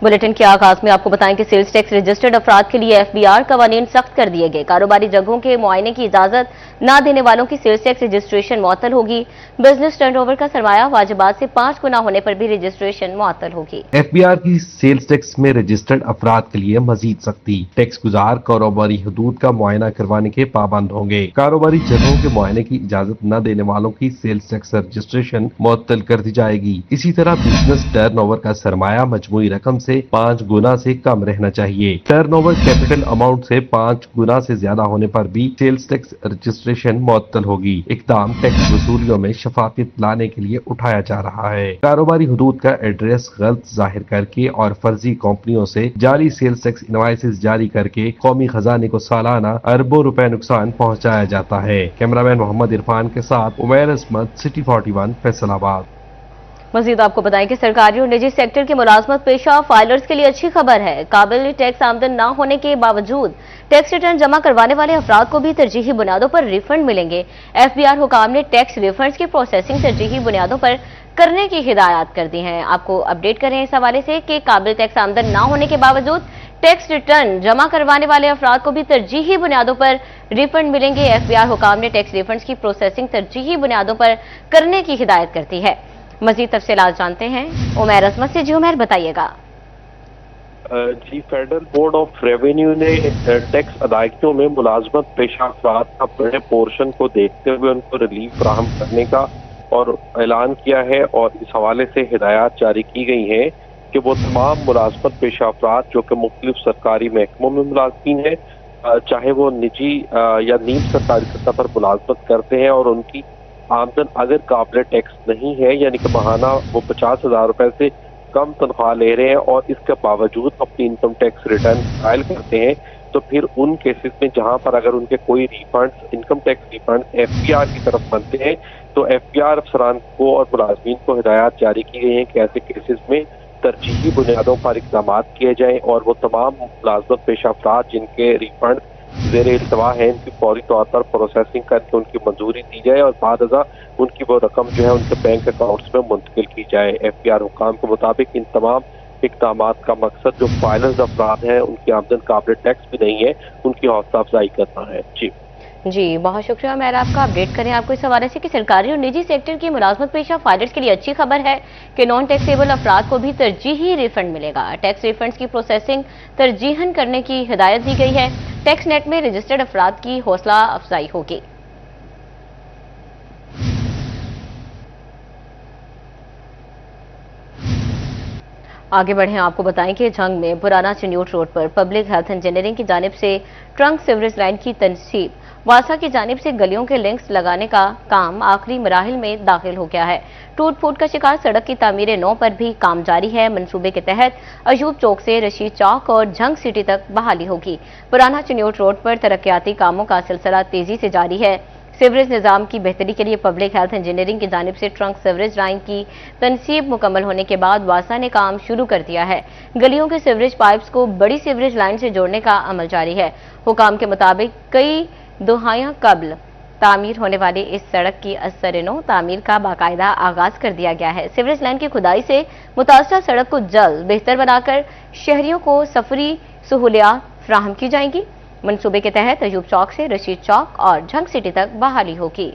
Bulletin के आगाज में आपको बताएं कि सेल्स टैक्स रजिस्टर्ड अफराद के लिए एफबीआर कवानीन सख्त कर दिए गए। कारोबारी जगहों के मुआयने की इजाजत न देने वालों की सेल्स टैक्स रजिस्ट्रेशन मुअत्तल होगी। बिजनेस टर्नओवर का सरमाया वाजिबात से 5 गुना होने पर भी रजिस्ट्रेशन मुअत्तल होगी। एफबीआर की सेल्स टैक्स में रजिस्टर्ड अफराद के लिए मजीद सख्ती। टैक्स गुजार कारोबारी हदूद का मुआयना करवाने के पाबंद होंगे। कारोबारी जगहों के मुआयने की इजाजत न देने वालों की सेल्स टैक्स रजिस्ट्रेशन मुअत्तल कर दी जाएगी। इसी तरह बिजनेस टर्नओवर का सरमाया मजमूई रकम से 5 गुना से कम रहना चाहिए। टर्नओवर कैपिटल अमाउंट से 5 गुना से ज्यादा होने पर भी सेल्स टैक्स रजिस्ट्रेशन मुअत्तल होगी। इक़दाम टैक्स वसूलियों में शफाफियत लाने के लिए उठाया जा रहा है। कारोबारी हदूद का एड्रेस गलत जाहिर करके और फर्जी कंपनियों से जाली सेल्स टैक्स इनवाइसेस जारी करके कौमी खजाने को सालाना अरबों रुपए नुकसान पहुंचाया जाता है। कैमरामैन मोहम्मद इरफान के साथ उमैर अस्मद, सिटी 41, फैसलाबाद। मजीद आपको बताएं कि सरकारी और निजी सेक्टर के मुलाजमत पेशा फाइलर्स के लिए अच्छी खबर है। काबिल टैक्स आमदन न होने के बावजूद टैक्स रिटर्न जमा करवाने वाले अफराद को भी तरजीही बुनियादों पर रिफंड मिलेंगे। एफबीआर हुकाम ने टैक्स रिफंड्स की प्रोसेसिंग तरजीही बुनियादों पर करने की हिदायत कर दी है। आपको अपडेट करें इस हवाले से कि काबिल टैक्स आमदन न होने के बावजूद टैक्स रिटर्न जमा करवाने वाले अफराद को भी तरजीही बुनियादों पर रिफंड मिलेंगे। एफबीआर हुकाम ने टैक्स रिफंड्स की प्रोसेसिंग तरजीही बुनियादों पर करने की हिदायत कर दी है। मजीद तफसीलात जानते हैं उमैर अस्मद से। जी उमैर, बताइएगा। जी, फेडरल बोर्ड ऑफ रेवेन्यू ने टैक्स अदायगियों में मुलाजमत पेशा अफराद का बड़े पोर्शन को देखते हुए उनको रिलीफ फराहम करने का और ऐलान किया है और इस हवाले से हिदायत जारी की गई हैं कि वो तमाम मुलाजमत पेशा अफराद जो कि मुख्तलिफ सरकारी महकमों में मुलाजमीन हैं, चाहे वो निजी या नीम सरकारी सतह पर मुलाजमत करते हैं और उनकी आमदन अगर काबिल टैक्स नहीं है, यानी कि माहाना वो 50,000 रुपए से कम तनख्वाह ले रहे हैं और इसके बावजूद अपनी इनकम टैक्स रिटर्न फाइल करते हैं, तो फिर उन केसेस में जहां पर अगर उनके कोई refund income tax refund FBR की तरफ बनते हैं तो एफबीआर अफसरान को और मुलाजमीन को हिदायत जारी की गई है कि ऐसे केसेस में तरजीही बुनियादों पर इक़दाम किए जाएं और वो तमाम मुलाजमत पेशा अफराद जिनके रिफंड ज़ेर इल्तवा है इनकी फौरी तौर पर प्रोसेसिंग करके उनकी मंजूरी दी जाए और बाद अज़ा उनकी वो रकम जो है उनके बैंक अकाउंट्स में मुंतकिल की जाए। एफबीआर हुकाम के मुताबिक इन तमाम इक़दाम का मकसद जो फाइलर्स अफराद हैं उनकी आमदन काबिल टैक्स भी नहीं है, उनकी हौसला अफजाई करना है। जी बहुत शुक्रिया। मैं आपका अपडेट करें आपको इस हवाले से कि सरकारी और निजी सेक्टर की मुलाजमत पेशा फाइलर्स के लिए अच्छी खबर है कि नॉन टैक्सेबल अफराद को भी तरजीही रिफंड मिलेगा। टैक्स रिफंड्स की प्रोसेसिंग तरजीहन करने की हिदायत दी गई है। टैक्स नेट में रजिस्टर्ड अफराद की हौसला अफजाई होगी। आगे बढ़े, आपको बताएं कि झंग में पुराना चिन्यूट रोड पर पब्लिक हेल्थ इंजीनियरिंग की जानिब से ट्रंक सीवरेज लाइन की तनसीब, वासा की जानिब से गलियों के लिंक्स लगाने का काम आखिरी मराहिल में दाखिल हो गया है। टूट फूट का शिकार सड़क की तामीर 9 पर भी काम जारी है। मंसूबे के तहत अयूब चौक से रशीद चौक और झंग सिटी तक बहाली होगी। पुराना चिन्यूट रोड पर तरक्याती कामों का सिलसिला तेजी से जारी है। सीवरेज निजाम की बेहतरी के लिए पब्लिक हेल्थ इंजीनियरिंग की जानिब से ट्रंक सीवरेज लाइन की तनसीब मुकम्मल होने के बाद वासा ने काम शुरू कर दिया है। गलियों के सीवरेज पाइप्स को बड़ी सीवरेज लाइन से जोड़ने का अमल जारी है। हुकाम के मुताबिक कई दुहाइयां कबल तामीर होने वाली इस सड़क की असर-ए-नौ तामीर का बाकायदा आगाज कर दिया गया है। सीवरेज लाइन की खुदाई से मुतासरा सड़क को जल्द बेहतर बनाकर शहरियों को सफरी सहूलियात फराहम की जाएंगी। मंसूबे के तहत अयूब चौक से रशीद चौक और झंग सिटी तक बहाली होगी।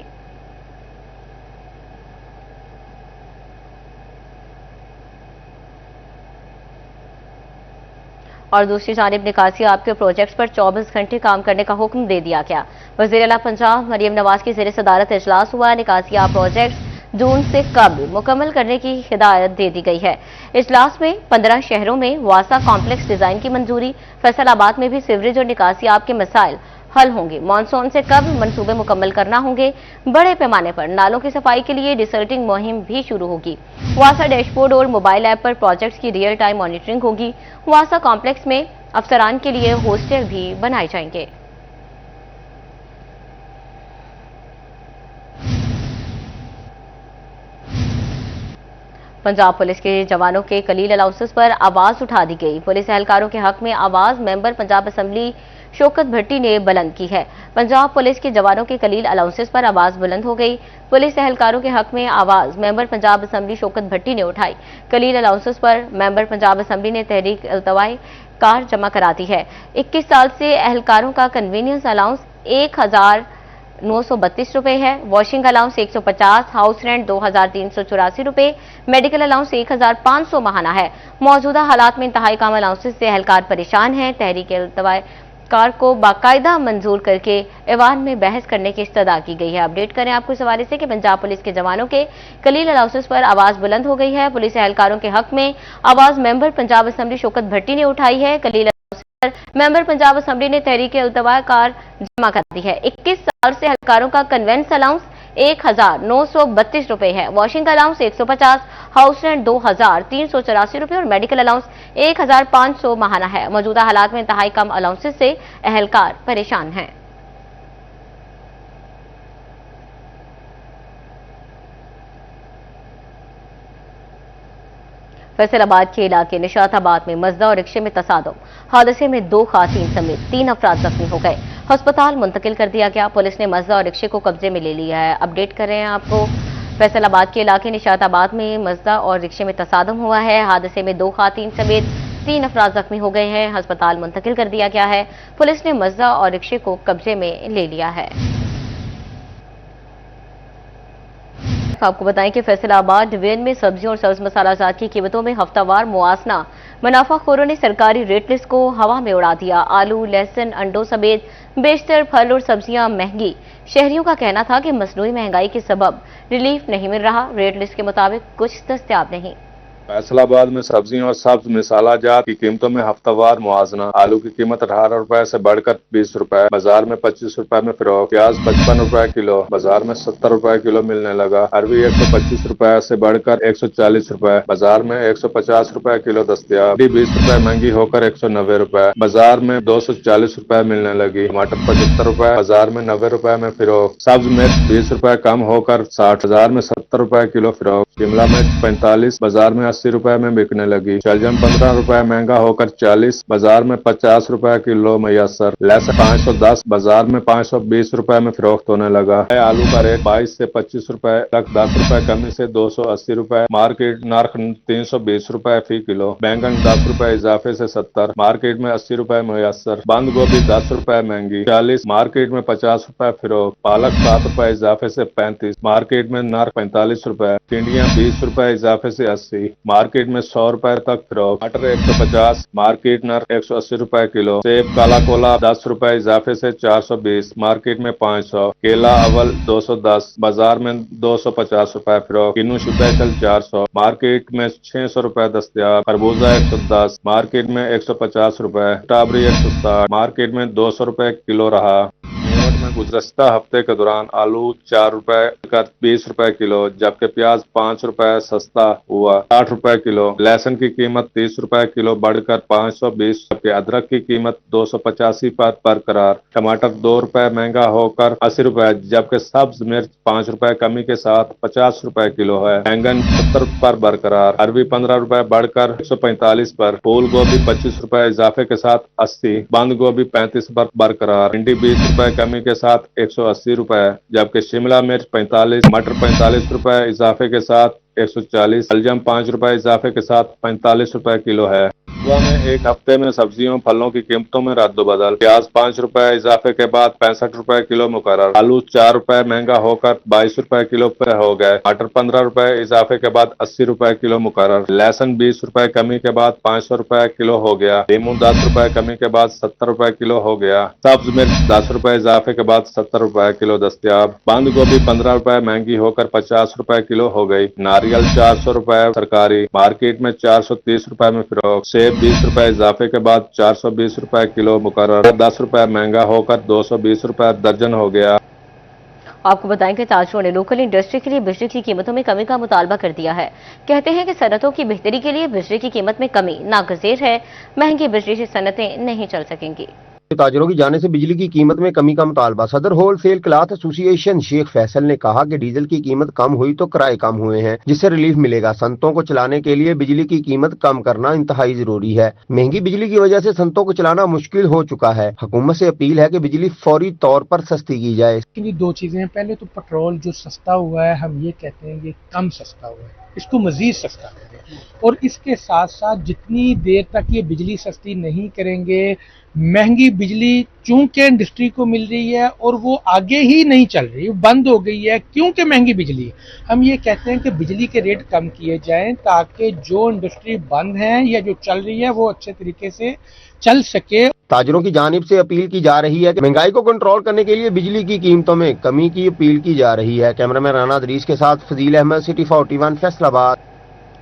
और दूसरी जानिब निकासी आपके प्रोजेक्ट्स पर 24 घंटे काम करने का हुक्म दे दिया गया। वज़ीर आला पंजाब मरियम नवाज की ज़ेर सदारत इजलास हुआ। निकासी आप प्रोजेक्ट्स जून से कबल मुकम्मल करने की हिदायत दे दी गई है। इजलास में 15 शहरों में वासा कॉम्प्लेक्स डिजाइन की मंजूरी। फैसलाबाद में भी सीवरेज और निकासी आपके मसाइल हल होंगे। मानसून से कब मंसूबे मुकम्मल करना होंगे। बड़े पैमाने पर नालों की सफाई के लिए डिसल्टिंग मुहिम भी शुरू होगी। वासा डैशबोर्ड और मोबाइल ऐप पर प्रोजेक्ट्स की रियल टाइम मॉनिटरिंग होगी। वासा कॉम्प्लेक्स में अफसरान के लिए हॉस्टल भी बनाए जाएंगे। पंजाब पुलिस के जवानों के कलील अलाउंसेस पर आवाज उठा दी गई। पुलिस एहलकारों के हक में आवाज मेंबर पंजाब असेंबली शौकत भट्टी ने बुलंद की है। पंजाब पुलिस के जवानों के कलील अलाउंसेस पर आवाज बुलंद हो गई। पुलिस एहलकारों के हक में आवाज मेंबर पंजाब असेंबली शौकत भट्टी ने उठाई। कलील अलाउंसेस पर मेंबर पंजाब असेंबली ने तहरीक अल्तवाए कार जमा करा दी है। 21 साल से एहलकारों का कन्वीनियंस अलाउंस 1932 रुपए है। वॉशिंग अलाउंस 150, हाउस रेंट 2384 रुपए, मेडिकल अलाउंस 1500 माहाना है। मौजूदा हालात में इंतहाई कम अलाउंसेस से एहलकार परेशान हैं। तहरीक अल्तवाए कार को बाकायदा मंजूर करके ऐवान में बहस करने की इस्तदा की गई है। अपडेट करें आपको इस हवाले से कि पंजाब पुलिस के जवानों के कलील अलाउंसेस पर आवाज बुलंद हो गई है। पुलिस एहलकारों के हक में आवाज मेंबर पंजाब असेंबली शौकत भट्टी ने उठाई है। कलील अलाउंसेस पर मेंबर पंजाब असेंबली ने तहरीक अल्तवाए कार जमा कर दी है। 21 साल से एहलकारों का कन्वेंस अलाउंस 1932 रुपए है। वॉशिंग अलाउंस 150, हाउस रेंट 2384 रुपए और मेडिकल अलाउंस 1500 माहाना है। मौजूदा हालात में इंतहाई कम अलाउंसेस से एहलकार परेशान हैं। फैसलाबाद के इलाके निशाताबाद में मजदा और रिक्शे में तसादुम। हादसे में 2 खातून समेत 3 अफराद जख्मी हो गए। अस्पताल मुंतकिल कर दिया गया। पुलिस ने मजदा और रिक्शे को कब्जे में ले लिया है। अपडेट कर रहे हैं आपको। फैसलाबाद के इलाके निशाताबाद में मजदा और रिक्शे में तसादुम हुआ है। हादसे में 2 खातून समेत 3 अफराद जख्मी हो गए हैं। अस्पताल मुंतकिल कर दिया गया है। पुलिस ने मजदा और रिक्शे को कब्जे में ले लिया है। आपको बताएं कि फैसलाबाद डिवीजन में सब्जियों और सब्ज मसाला जात की कीमतों में हफ्तावार मुआसना। मुनाफाखोरों ने सरकारी रेट लिस्ट को हवा में उड़ा दिया। आलू, लहसुन, अंडों समेत बेशतर फल और सब्जियां महंगी। शहरियों का कहना था कि मसनूई महंगाई के सबब रिलीफ नहीं मिल रहा। रेट लिस्ट के मुताबिक कुछ दस्तयाब नहीं। फैसलाबाद में सब्जियों और सब्ज मसाला जात की कीमतों में हफ्तावार मुआवजना। आलू की कीमत 18 रुपए से बढ़कर 20 रुपए, बाजार में 25 रुपए में फरोख्त। प्याज 55 रुपए किलो, बाजार में 70 रुपए किलो मिलने लगा। अरबी 125 रुपए से बढ़कर 140 रुपए, बाजार में 150 रुपए किलो दस्तयाब। 20 रुपए महंगी होकर 190 रुपए, बाजार में 240 रुपए मिलने लगी। टमाटर 75 रुपए, बाजार में 90 रुपए में फरोख्त। सब्ज मिर्च 20 रुपए कम होकर 60, बाजार में 70 रुपए किलो फरोख्त। शिमला मिर्च 45, बाजार में 80 रुपए में बिकने लगी। शलजम 15 रुपए महंगा होकर 40, बाजार में 50 रुपए किलो मैसर। लहसुन 510, बाजार में 520 रुपए में फरोख्त होने लगा। आलू का रेट 22 से 25 रुपए तक 10 रुपए कमी से 280 रुपए। मार्केट नर्ख 320 रुपए फी किलो। बैंगन 10 रुपए इजाफे से 70, मार्केट में 80 रुपए मैसर। बंद गोभी 10 रुपए महंगी 40, मार्केट में 50 रुपए फरोख्त। पालक 7 रुपए इजाफे से 35, मार्केट में नर्ख 45 रुपए। भिंडियां 20 रुपए इजाफे से 80, मार्केट में 100 रुपए तक फरोख्त। टमाटर 150, मार्केट नर्ख 180 रुपए किलो। सेब काला कोला 10 रुपए इजाफे से 420, मार्केट में 500। केला अव्वल 210, बाजार में 250 रुपए फरोख्त। किन्नू स्पेशल 400, मार्केट में 600 रुपए दस्तयाब। खरबूजा 110, मार्केट में 150 रुपए। स्ट्रॉबेरी 160, मार्केट में 200 रुपए किलो रहा। में गुज़श्ता हफ्ते के दौरान आलू 4 रुपए का 20 रुपए किलो, जबकि प्याज 5 रुपए सस्ता हुआ 60 रुपए किलो। लहसुन की कीमत 30 रुपए किलो बढ़कर 520, जबकि अदरक की कीमत 285 पर बरकरार। टमाटर 2 रुपए महंगा होकर 80 रुपए, जबकि सब्ज मिर्च 5 रुपए कमी के साथ 50 रुपए किलो है। बैंगन 70 पर बरकरार। अरबी 15 रुपए बढ़कर 145 पर। फूल गोभी 25 रुपए इजाफे के साथ 80, बंद गोभी 35 पर बरकरार। भिंडी 20 रुपए कमी के साथ 180 रुपए, जबकि शिमला मिर्च 45, मटर 45 रुपए इजाफे के साथ 140, शलजम 5 रुपए इजाफे के साथ 45 रुपए किलो है। गोवा में एक हफ्ते में सब्जियों फलों की कीमतों में रद्द-बदल। प्याज 5 रुपए इजाफे के बाद 65 रुपए किलो मुकर्रर। आलू 4 रुपए महंगा होकर 22 रुपए किलो पे हो गए। मटर 15 रुपए इजाफे के बाद 80 रुपए किलो मुकर्रर। लहसुन 20 रुपए कमी के बाद 500 रुपए किलो हो गया। लीमू 10 रुपए कमी के बाद 70 रुपए किलो हो गया। सब्ज मिर्च 10 रुपए इजाफे के बाद 70 रुपए किलो दस्तयाब। बंद गोभी 15 रुपए महंगी होकर 50 रुपए किलो हो गई। नारियल 400 रुपए सरकारी, मार्केट में 430 रुपए में फरोख्त। सेब 20 रुपए इजाफे के बाद 420 रुपए किलो मुकर्रर। 10 रुपए महंगा होकर 220 रुपए दर्जन हो गया। आपको बताएं कि ताजरों ने लोकल इंडस्ट्री के लिए बिजली की कीमतों में कमी का मुतालबा कर दिया है। कहते हैं कि सनतों की बेहतरी के लिए बिजली की कीमत में कमी नागज़ीर है। महंगी बिजली से सनतें नहीं चल सकेंगी। تاجروں کی جانب سے بجلی کی قیمت میں کمی کا مطالبہ۔ صدر ہول سیل کلاتھ ایسوسی ایشن شیخ فیصل نے کہا کہ ڈیزل کی قیمت کم ہوئی تو کرائے کم ہوئے ہیں، جس سے ریلیف ملے گا۔ صنعتوں کو چلانے کے لیے بجلی کی قیمت کم کرنا انتہائی ضروری ہے۔ مہنگی بجلی کی وجہ سے صنعتوں کو چلانا مشکل ہو چکا ہے۔ حکومت سے اپیل ہے کہ بجلی فوری طور پر سستی کی جائے۔ یہ دو چیزیں ہیں، پہلے تو پٹرول جو سستا ہوا ہے، ہم یہ کہتے ہیں کہ کم سستا ہوا ہے، اس کو مزید سستا کریں، اور اس کے ساتھ ساتھ جتنی دیر تک یہ بجلی سستی نہیں کریں گے، مہنگی بجلی چونکہ انڈسٹری کو مل رہی ہے اور وہ آگے ہی نہیں چل رہی، بند ہو گئی ہے کیونکہ مہنگی بجلی ہے۔ ہم یہ کہتے ہیں کہ بجلی کے ریٹ کم کیے جائیں تاکہ جو انڈسٹری بند ہیں یا جو چل رہی ہے وہ اچھے طریقے سے چل سکے۔ تاجروں کی جانب سے اپیل کی جا رہی ہے کہ مہنگائی کو کنٹرول کرنے کے لیے بجلی کی قیمتوں میں کمی کی اپیل کی جا رہی ہے۔ کیمرہ مین رانا ادریس کے ساتھ فضیل احمد، سٹی 41 فیصل آباد۔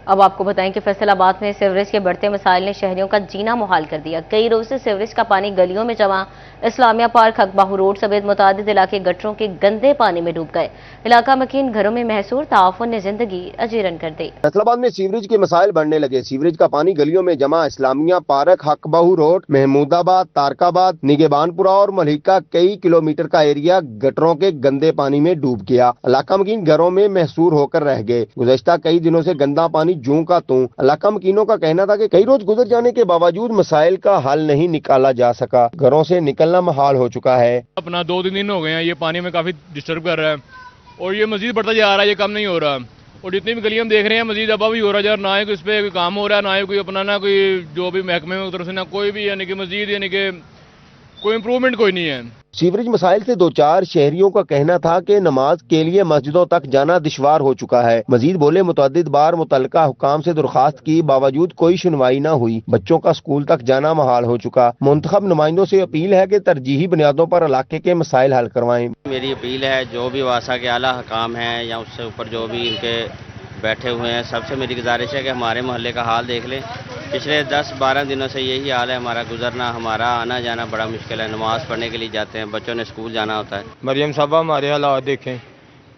اب آپ کو بتائیں کہ فیصل آباد میں سیوریج کے بڑھتے مسائل نے شہریوں کا جینا محال کر دیا۔ کئی روز سے سیوریج کا پانی گلیوں میں جمع، اسلامیہ پارک، حق بہو روڈ سمیت متعدد علاقے گٹروں کے گندے پانی میں ڈوب گئے۔ علاقہ مکین گھروں میں محصور تعفن نے زندگی اجیرن کر دی۔ فیصل آباد میں سیوریج کے مسائل بڑھنے لگے۔ سیوریج کا پانی گلیوں میں جمع، اسلامیہ پارک، حق بہو روڈ، محمود آباد، تارک آباد، نگہبان پورہ اور ملکہ کئی کلومیٹر کا ایریا گٹروں کے گندے پانی میں ڈوب گیا۔ علاقہ مکین گھروں میں محصور ہو کر رہ گئے۔ گزشتہ کئی دنوں سے گندا پانی جوں کا توں۔ علاقہ مکینوں کا کہنا تھا کہ کئی روز گزر جانے کے باوجود مسائل کا حل نہیں نکالا جا سکا۔ گھروں سے نکلنا محال ہو چکا ہے۔ اپنا 2 دن ہو گئے ہیں، یہ پانی میں کافی ڈسٹرب کر رہا ہے اور یہ مزید بڑھتا جا رہا ہے، یہ کم نہیں ہو رہا، اور جتنی بھی گلیاں ہم دیکھ رہے ہیں مزید ابا بھی ہو رہا ہے، نہ ہی اس پہ کوئی کام ہو رہا ہے، نہ ہی کوئی اپنا نہ کوئی جو بھی محکمے میں طرف سے نہ کوئی بھی یعنی کہ مزید یعنی کہ کوئی امپروومنٹ کوئی نہیں ہے۔ سیوریج مسائل سے دو چار شہریوں کا کہنا تھا کہ نماز کے لیے مسجدوں تک جانا دشوار ہو چکا ہے۔ مزید بولے متعدد بار متعلقہ حکام سے درخواست کی باوجود کوئی سنوائی نہ ہوئی۔ بچوں کا اسکول تک جانا محال ہو چکا۔ منتخب نمائندوں سے اپیل ہے کہ ترجیحی بنیادوں پر علاقے کے مسائل حل کروائیں۔ میری اپیل ہے جو بھی واسا کے اعلیٰ حکام ہیں یا اس سے اوپر جو بھی ان کے بیٹھے ہوئے ہیں، سب سے میری گزارش ہے کہ ہمارے محلے کا حال دیکھ لیں۔ پچھلے 10-12 دنوں سے یہی حال ہے، ہمارا گزرنا، ہمارا آنا جانا بڑا مشکل ہے۔ نماز پڑھنے کے لیے جاتے ہیں، بچوں نے اسکول جانا ہوتا ہے۔ مریم صاحبہ ہمارے حالات دیکھیں،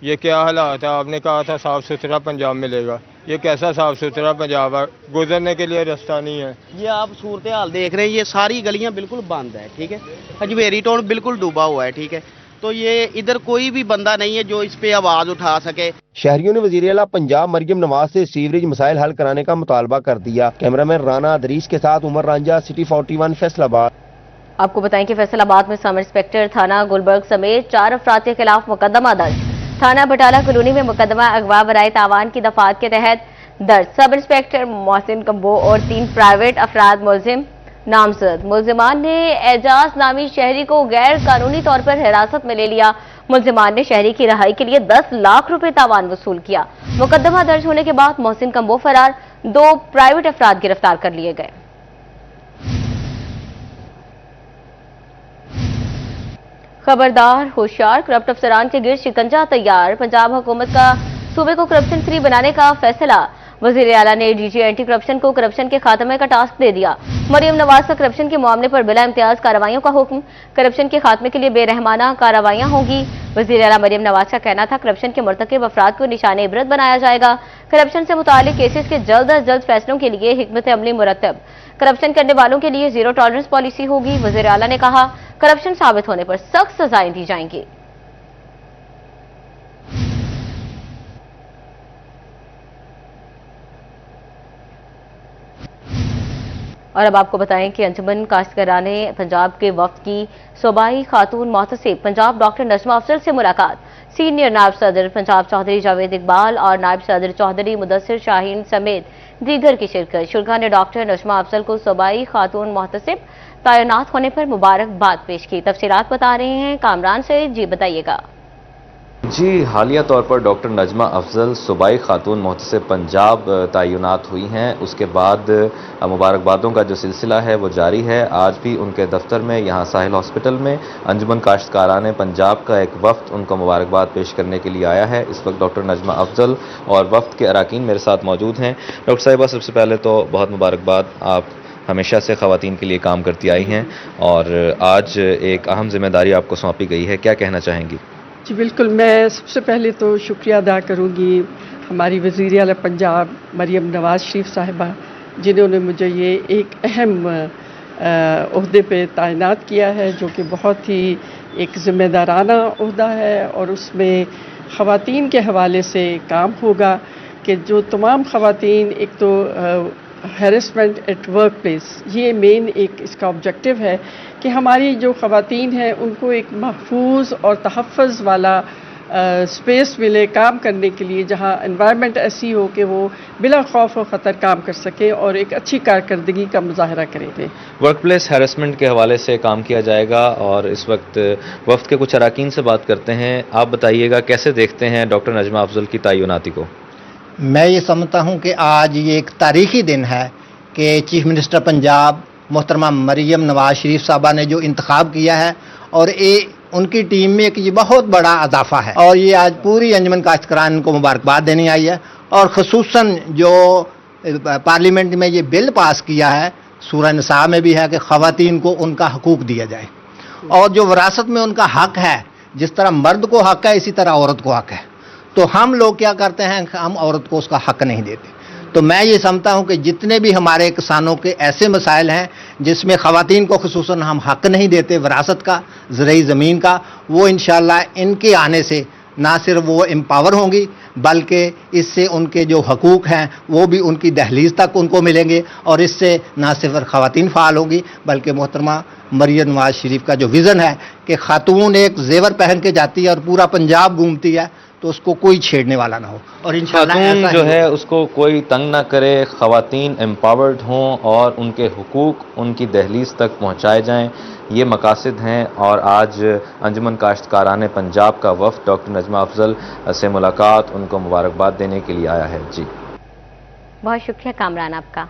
یہ کیا حالات ہے؟ آپ نے کہا تھا صاف ستھرا پنجاب ملے گا، یہ کیسا صاف ستھرا پنجاب ہے؟ گزرنے کے لیے راستہ نہیں ہے۔ یہ آپ صورتحال دیکھ رہے ہیں، یہ ساری گلیاں بالکل بند ہے، ٹھیک ہے، حجویری ٹاؤن بالکل ڈوبا ہوا ہے، ٹھیک ہے، تو یہ ادھر کوئی بھی بندہ نہیں ہے جو اس پہ آواز اٹھا سکے۔ شہریوں نے وزیر اعلیٰ پنجاب مریم نواز سے سیوریج مسائل حل کرانے کا مطالبہ کر دیا۔ کیمرہ مین رانا ادریس کے ساتھ عمر رانجھا، سٹی 41 فیصل آباد۔ آپ کو بتائیں کہ فیصل آباد میں سب انسپکٹر تھانہ گلبرگ سمیت 4 افراد کے خلاف مقدمہ درج۔ تھانہ بٹالہ کالونی میں مقدمہ اغوا برائے تاوان کی دفعات کے تحت درج۔ سب انسپکٹر محسن کمبو اور 3 پرائیویٹ افراد ملزم نامزد۔ ملزمان نے اعجاز نامی شہری کو غیر قانونی طور پر حراست میں لے لیا۔ ملزمان نے شہری کی رہائی کے لیے 10 لاکھ روپے تاوان وصول کیا۔ مقدمہ درج ہونے کے بعد محسن کمبو فرار، 2 پرائیویٹ افراد گرفتار کر لیے گئے۔ خبردار، ہوشیار، کرپٹ افسران کے گرد شکنجہ تیار۔ پنجاب حکومت کا صوبے کو کرپشن فری بنانے کا فیصلہ۔ وزیر اعلیٰ نے ڈی جی اینٹی کرپشن کو کرپشن کے خاتمے کا ٹاسک دے دیا۔ مریم نواز کا کرپشن کے معاملے پر بلا امتیاز کارروائیوں کا حکم۔ کرپشن کے خاتمے کے لیے بے رحمانہ کارروائیاں ہوں گی۔ وزیر اعلیٰ مریم نواز کا کہنا تھا کرپشن کے مرتکب افراد کو نشان عبرت بنایا جائے گا۔ کرپشن سے متعلق کیسز کے جلد از جلد فیصلوں کے لیے حکمت عملی مرتب۔ کرپشن کرنے والوں کے لیے زیرو ٹالرنس پالیسی ہوگی۔ وزیر اعلیٰ نے کہا کرپشن ثابت ہونے پر سخت سزائیں دی جائیں گی۔ اور اب آپ کو بتائیں کہ انجمن کاشتکاران پنجاب کے وفد کی صوبائی خاتون محتسب پنجاب ڈاکٹر نجمہ افضل سے ملاقات۔ سینئر نائب صدر پنجاب چودھری جاوید اقبال اور نائب صدر چودھری مدثر شاہین سمیت دیگر کی شرکت۔ شرکا نے ڈاکٹر نجمہ افضل کو صوبائی خاتون محتسب تعینات ہونے پر مبارکباد پیش کی۔ تفصیلات بتا رہے ہیں کامران سے، جی بتائیے گا۔ جی، حالیہ طور پر ڈاکٹر نجمہ افضل صوبائی خاتون محتسب پنجاب تعینات ہوئی ہیں۔ اس کے بعد مبارکبادوں کا جو سلسلہ ہے وہ جاری ہے۔ آج بھی ان کے دفتر میں یہاں ساحل ہاسپٹل میں انجمن کاشتکاران پنجاب کا ایک وفد ان کو مبارکباد پیش کرنے کے لیے آیا ہے۔ اس وقت ڈاکٹر نجمہ افضل اور وفد کے اراکین میرے ساتھ موجود ہیں۔ ڈاکٹر صاحبہ، سب سے پہلے تو بہت مبارکباد، آپ ہمیشہ سے خواتین کے لیے کام کرتی آئی ہیں اور آج ایک اہم ذمہ داری آپ کو سونپی گئی ہے، کیا کہنا چاہیں گی؟ جی بالکل، میں سب سے پہلے تو شکریہ ادا کروں گی ہماری وزیر اعلیٰ پنجاب مریم نواز شریف صاحبہ، جنہوں نے مجھے یہ ایک اہم عہدے پہ تعینات کیا ہے، جو کہ بہت ہی ایک ذمہ دارانہ عہدہ ہے، اور اس میں خواتین کے حوالے سے کام ہوگا کہ جو تمام خواتین، ایک تو ہیرسمنٹ ایٹ ورک پلیس، یہ مین ایک اس کا آبجیکٹو ہے کہ ہماری جو خواتین ہیں ان کو ایک محفوظ اور تحفظ والا اسپیس ملے کام کرنے کے لیے، جہاں انوائرمنٹ ایسی ہو کہ وہ بلا خوف و خطر کام کر سکیں اور ایک اچھی کارکردگی کا مظاہرہ کریں گے۔ ورک پلیس ہیرسمنٹ کے حوالے سے کام کیا جائے گا، اور اس وقت وفد کے کچھ اراکین سے بات کرتے ہیں۔ آپ بتائیے گا کیسے دیکھتے ہیں ڈاکٹر نجمہ افضل کی تعیناتی کو؟ میں یہ سمجھتا ہوں کہ آج یہ ایک تاریخی دن ہے کہ چیف منسٹر پنجاب محترمہ مریم نواز شریف صاحبہ نے جو انتخاب کیا ہے، اور ان کی ٹیم میں ایک یہ بہت بڑا اضافہ ہے، اور یہ آج پوری انجمن کاشتکاران کو مبارکباد دینی آئی ہے، اور خصوصاً جو پارلیمنٹ میں یہ بل پاس کیا ہے، سورہ نساء میں بھی ہے کہ خواتین کو ان کا حقوق دیا جائے، اور جو وراثت میں ان کا حق ہے، جس طرح مرد کو حق ہے اسی طرح عورت کو حق ہے، تو ہم لوگ کیا کرتے ہیں، ہم عورت کو اس کا حق نہیں دیتے۔ تو میں یہ سمجھتا ہوں کہ جتنے بھی ہمارے کسانوں کے ایسے مسائل ہیں جس میں خواتین کو خصوصاً ہم حق نہیں دیتے وراثت کا، زرعی زمین کا، وہ انشاءاللہ ان کے آنے سے نہ صرف وہ امپاور ہوں گی، بلکہ اس سے ان کے جو حقوق ہیں وہ بھی ان کی دہلیز تک ان کو ملیں گے، اور اس سے نہ صرف خواتین فعال ہوں گی بلکہ محترمہ مریم نواز شریف کا جو ویژن ہے کہ خاتون ایک زیور پہن کے جاتی ہے اور پورا پنجاب گھومتی ہے تو اس کو کوئی چھیڑنے والا نہ ہو، اور انشاءاللہ خاتون ایسا جو ہی ہے اس کو کوئی تنگ نہ کرے، خواتین امپاورڈ ہوں اور ان کے حقوق ان کی دہلیز تک پہنچائے جائیں، یہ مقاصد ہیں۔ اور آج انجمن کاشتکاران پنجاب کا وفد ڈاکٹر نجمہ افضل سے ملاقات، ان کو مبارکباد دینے کے لیے آیا ہے۔ جی بہت شکریہ کامران آپ کا۔